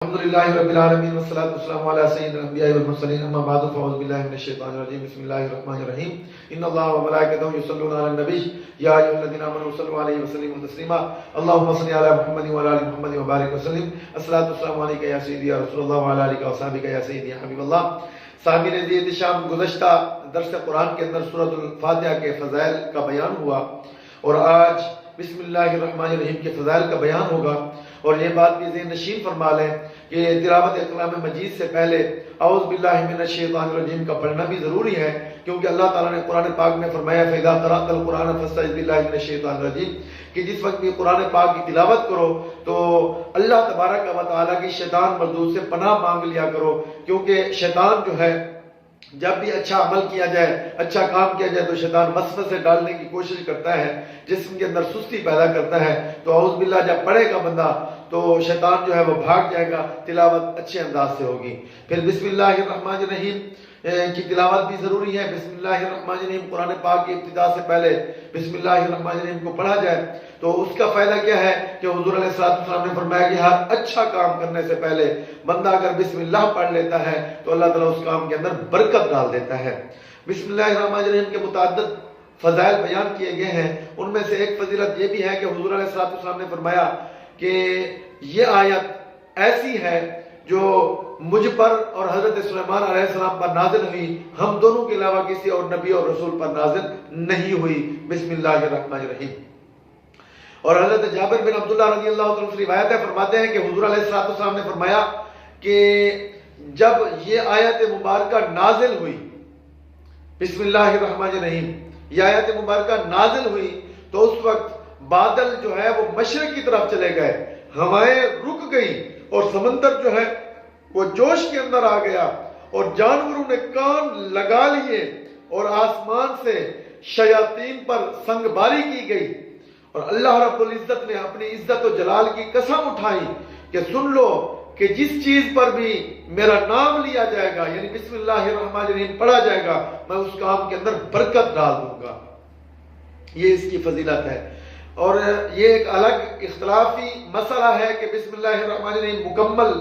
الحمدللہ رب العالمین والصلاة والسلام علی سید الانبیاء والمرسلین اما بعد فاعوذ باللہ من الشیطان الرجیم بسم اللہ الرحمن الرحیم ان اللہ وملائکتہ یصلون علی النبی یا ایھا الذین آمنوا صلوا علیہ وسلموا تسلیما اللهم صل علی محمد وعلی آل محمد وبارک وسلم الصلاۃ والسلام علیک یا سیدی یا رسول اللہ وعلی آلہ وصحبہ یا سیدی یا حبیب اللہ۔ سامعین دی احتشام، گزشتہ درس قرآن کے اندر سورۃ الفاتحہ کے فضائل کا بیان ہوا اور آج بسم اللہ الرحمن الرحیم کے فضائل کا بیان ہوگا۔ اور یہ بات بھی ذہن نشین فرما لیں کہ تلاوت کلام مجید سے پہلے اعوذ باللہ من الشیطان الرجیم کا پڑھنا بھی ضروری ہے، کیونکہ اللہ تعالیٰ نے قرآن پاک میں فرمایا فَإِذَا قَرَأْتَ الْقُرْآنَ فَاسْتَعِذْ بِاللَّهِ مِنَ الشَّيْطَانِ الرَّجِيمِ کہ جس وقت بھی قرآن پاک کی تلاوت کرو تو اللہ تبارک و تعالیٰ کی شیطان مردود سے پناہ مانگ لیا کرو، کیونکہ شیطان جو ہے جب بھی اچھا عمل کیا جائے، اچھا کام کیا جائے تو شیطان وسوسے ڈالنے کی کوشش کرتا ہے، جسم کے اندر سستی پیدا کرتا ہے۔ تو اعوذ باللہ جب پڑھے گا بندہ تو شیطان جو ہے وہ بھاگ جائے گا، تلاوت اچھے انداز سے ہوگی۔ پھر بسم اللہ الرحمن الرحیم کی تلاوت بھی ضروری ہے۔ بسم اللہ الرحمن الرحیم قرآن پاک کی ابتدا سے پہلے بسم اللہ الرحمن الرحیم کو پڑھا جائے تو اس کا فائدہ کیا ہے کہ حضور علیہ السلام نے فرمایا کہ ہر اچھا کام کرنے سے پہلے بندہ اگر بسم اللہ پڑھ لیتا ہے تو اللہ تعالیٰ اس کام کے اندر برکت ڈال دیتا ہے۔ بسم اللہ الرحمن الرحیم کے متعدد فضائل بیان کیے گئے ہیں، ان میں سے ایک فضیلت یہ بھی ہے کہ حضور علیہ السلام نے فرمایا کہ یہ آیت ایسی ہے جو مجھ پر اور حضرت سلیمان علیہ السلام پر نازل ہوئی، ہم دونوں کے علاوہ کسی اور نبی اور رسول پر نازل نہیں ہوئی۔ بسم اللہ الرحمن الرحیم۔ اور حضرت جابر بن عبداللہ رضی اللہ عنہ سے روایت ہے، فرماتے ہیں کہ حضور علیہ السلام نے فرمایا کہ جب یہ آیت مبارکہ نازل ہوئی، بسم اللہ الرحمن الرحیم یہ آیت مبارکہ نازل ہوئی تو اس وقت بادل جو ہے وہ مشرق کی طرف چلے گئے، ہوائیں رک گئی اور سمندر جو ہے وہ جوش کے اندر آ گیا اور جانوروں نے کان لگا لیے اور آسمان سے شیاطین پر سنگ باری کی گئی اور اللہ رب العزت نے اپنی عزت و جلال کی قسم اٹھائی کہ سن لو کہ جس چیز پر بھی میرا نام لیا جائے گا، یعنی بسم اللہ الرحمن الرحیم پڑھا جائے گا، میں اس کام کے اندر برکت ڈال دوں گا۔ یہ اس کی فضیلت ہے۔ اور یہ ایک الگ اختلافی مسئلہ ہے کہ بسم اللہ الرحمن الرحیم مکمل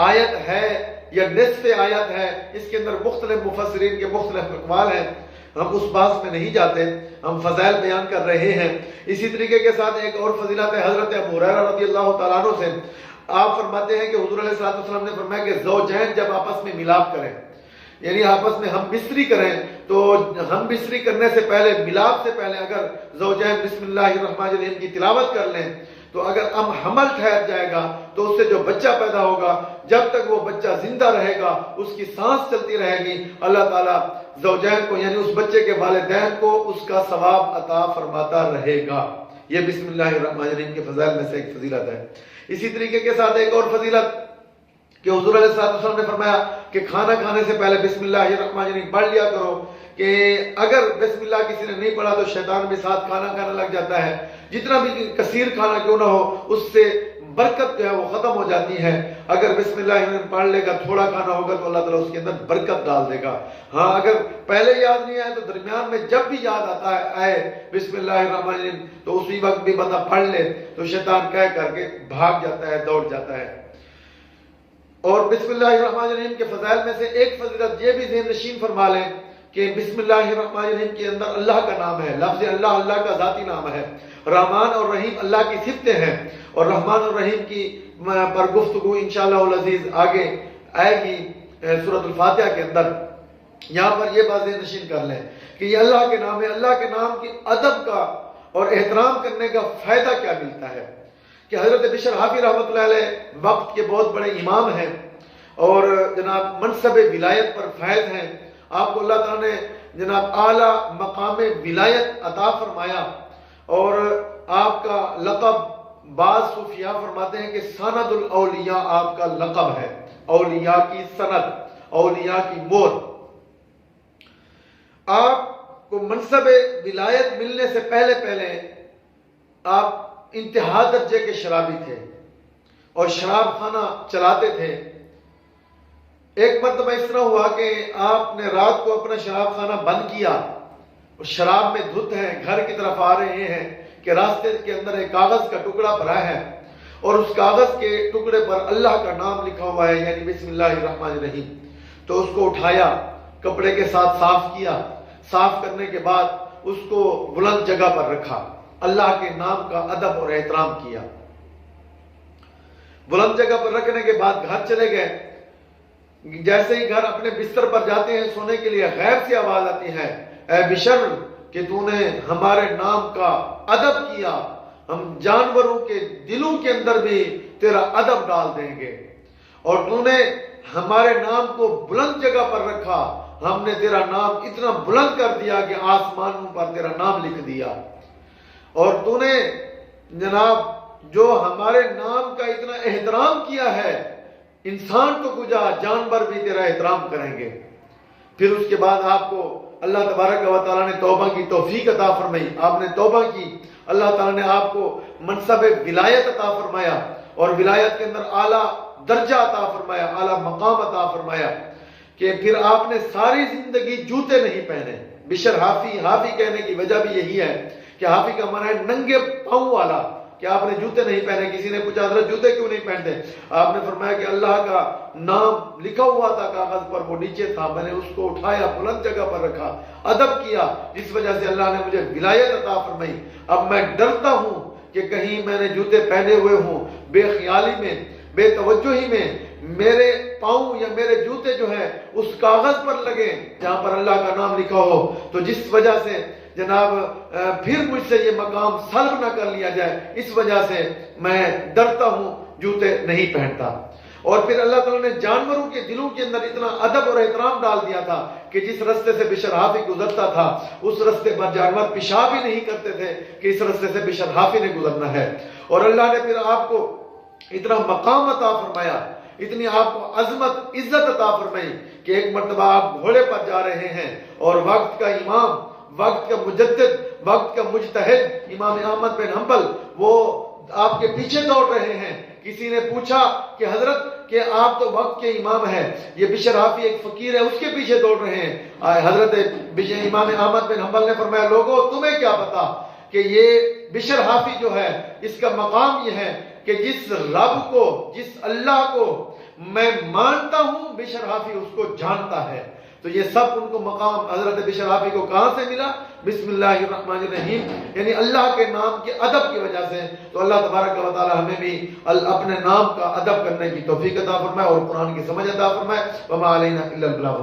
آیت ہے یا نصف آیت ہے، اس کے اندر مختلف مفسرین کے مختلف اقوال ہیں، ہم اس بات میں نہیں جاتے، ہم فضائل بیان کر رہے ہیں۔ اسی طریقے کے ساتھ ایک اور فضیلت ہے حضرت ابو ہریرہ رضی اللہ تعالیٰ عنہ سے، آپ فرماتے ہیں کہ حضور علیہ السلام نے فرمایا کہ زوجین جب آپس میں ملاپ کریں، یعنی آپس میں ہم بستری کریں تو ہم بستری کرنے سے پہلے، ملاپ سے پہلے اگر زوجین بسم اللہ الرحمن الرحیم کی تلاوت کر لیں تو اگر حمل ٹھہر جائے گا تو اس سے جو بچہ پیدا ہوگا، جب تک وہ بچہ زندہ رہے گا، اس کی سانس چلتی رہے گی، اللہ تعالیٰ زوجین کو یعنی اس بچے کے والدین کو اس کا ثواب عطا فرماتا رہے گا۔ یہ بسم اللہ الرحمن الرحیم کے فضائل میں سے ایک فضیلت ہے۔ اسی طریقے کے ساتھ ایک اور فضیلت کہ حضور علیہ السلام نے فرمایا کہ کھانا کھانے سے پہلے بسم اللہ الرحمن الرحیم پڑھ لیا کرو، کہ اگر بسم اللہ کسی نے نہیں پڑھا تو شیطان بھی ساتھ کھانا کھانے لگ جاتا ہے، جتنا بھی کثیر کھانا کیوں نہ ہو اس سے برکت جو ہے وہ ختم ہو جاتی ہے۔ اگر بسم اللہ الرحمن الرحیم پڑھ لے گا، تھوڑا کھانا ہوگا تو اللہ تعالیٰ اس کے اندر برکت ڈال دے گا۔ ہاں اگر پہلے یاد نہیں آئے تو درمیان میں جب بھی یاد آتا ہے آئے بسم اللہ الرحمن الرحیم تو اسی وقت بھی بندہ پڑھ لے تو شیطان کہہ کر کے بھاگ جاتا ہے، دوڑ جاتا ہے۔ اور بسم اللہ الرحمن الرحیم کے فضائل میں سے ایک فضیلت یہ بھی ذہن نشین فرما لیں کہ بسم اللہ الرحمن الرحیم کے اندر اللہ کا نام ہے، لفظ اللہ اللہ کا ذاتی نام ہے، رحمان اور رحیم اللہ کی صفتیں ہیں، اور رحمان اور رحیم کی پر گفتگو انشاءاللہ العزیز آگے آئے گی سورۃ الفاتحہ کے اندر۔ یہاں پر یہ بات ذہن نشین کر لیں کہ یہ اللہ کے نام ہے، اللہ کے نام کی ادب کا اور احترام کرنے کا فائدہ کیا ملتا ہے کہ حضرت بشر حافی رحمۃ اللہ علیہ وقت کے بہت بڑے امام ہیں اور جناب منصب ولایت پر فائز ہیں، آپ کو اللہ تعالیٰ نے جناب اعلیٰ مقام ولایت عطا فرمایا، اور آپ کا لقب بعض صوفیاء فرماتے ہیں کہ سند الاولیاء آپ کا لقب ہے، اولیاء کی سند، اولیاء کی مور۔ آپ کو منصب ولایت ملنے سے پہلے آپ انتہا درجے کے شرابی تھے اور شراب خانہ چلاتے تھے۔ ایک مرتبہ اس طرح ہوا کہ آپ نے رات کو اپنا شراب خانہ بند کیا اور شراب میں دھت ہیں، گھر کی طرف آ رہے ہیں کہ راستے کے اندر ایک کاغذ کا ٹکڑا پڑا ہے اور اس کاغذ کے ٹکڑے پر اللہ کا نام لکھا ہوا ہے، یعنی بسم اللہ الرحمن الرحیم. تو اس کو اٹھایا، کپڑے کے ساتھ صاف کیا، صاف کرنے کے بعد اس کو بلند جگہ پر رکھا، اللہ کے نام کا ادب اور احترام کیا. بلند جگہ پر رکھنے کے بعد گھر چلے گئے. جیسے ہی گھر اپنے بستر پر جاتے ہیں سونے کے لیے، غیب سے آواز آتی ہے، اے بشر کہ تو نے ہمارے نام کا ادب کیا، ہم جانوروں کے دلوں کے اندر بھی تیرا ادب ڈال دیں گے، اور تو نے ہمارے نام کو بلند جگہ پر رکھا، ہم نے تیرا نام اتنا بلند کر دیا کہ آسمانوں پر تیرا نام لکھ دیا. اور تو نے جناب جو ہمارے نام کا اتنا احترام کیا ہے، انسان تو کجا جانور بھی تیرا احترام کریں گے. پھر اس کے بعد آپ کو اللہ تبارک و تعالیٰ نے توبہ کی توفیق عطا فرمائی، آپ نے توبہ کی، اللہ تعالیٰ نے آپ کو منصب ولایت عطا فرمایا، اور ولایت کے اندر اعلیٰ درجہ عطا فرمایا، اعلیٰ مقام عطا فرمایا، کہ پھر آپ نے ساری زندگی جوتے نہیں پہنے. بشر حافی، حافی کہنے کی وجہ بھی یہی ہے کہ حافی کا معنی ہے ننگے پاؤں والا، کہ آپ نے جوتے نہیں پہنے. کسی نے پوچھا حضرت جوتے کیوں نہیں پہنتے؟ آپ نے فرمایا کہ اللہ کا نام لکھا ہوا تھا کاغذ پر، وہ نیچے تھا، میں نے اس کو اٹھایا، بلند جگہ پر رکھا، ادب کیا، جس وجہ سے اللہ نے مجھے ولایت عطا فرمائی. اب میں ڈرتا ہوں کہ کہیں میں نے جوتے پہنے ہوئے ہوں، بے خیالی میں، بے توجہی میں میرے پاؤں یا میرے جوتے جو ہے اس کاغذ پر لگے جہاں پر اللہ کا نام لکھا ہو، تو جس وجہ سے جناب پھر مجھ سے یہ مقام سلب نہ کر لیا جائے، اس وجہ سے میں ڈرتا ہوں، جوتے نہیں پہنتا. اور پھر اللہ تعالیٰ نے جانوروں کے دلوں کے اندر اتنا ادب اور احترام ڈال دیا تھا کہ جس رستے سے بشر حافی گزرتا تھا اس رستے پر جانور پیشاب ہی نہیں کرتے تھے کہ اس رستے سے بشر حافی نے گزرنا ہے. اور اللہ نے پھر آپ کو اتنا مقام عطا فرمایا، اتنی آپ کو عظمت عزت عطا فرمائی کہ ایک مرتبہ آپ گھوڑے پر جا رہے ہیں اور وقت کا امام، وقت کا مجدد، وقت کا مجتہد امام احمد بن حنبل وہ آپ کے پیچھے دوڑ رہے ہیں. کسی نے پوچھا کہ حضرت کہ آپ تو وقت کے امام ہیں، یہ بشر حافی ایک فقیر ہے، اس کے پیچھے دوڑ رہے ہیں. حضرت امام احمد بن حنبل نے فرمایا لوگوں تمہیں کیا پتا کہ یہ بشر حافی جو ہے اس کا مقام یہ ہے کہ جس رب کو، جس اللہ کو میں مانتا ہوں بشر حافی اس کو جانتا ہے. تو یہ سب ان کو مقام حضرت بشر حافی کو کہاں سے ملا؟ بسم اللہ الرحمن الرحیم، یعنی اللہ کے نام کے ادب کی وجہ سے. تو اللہ تبارک و تعالی ہمیں بھی اپنے نام کا ادب کرنے کی توفیق عطا فرمائے اور قرآن کی سمجھ عطا فرمائے. وما علینا الا البلاغ.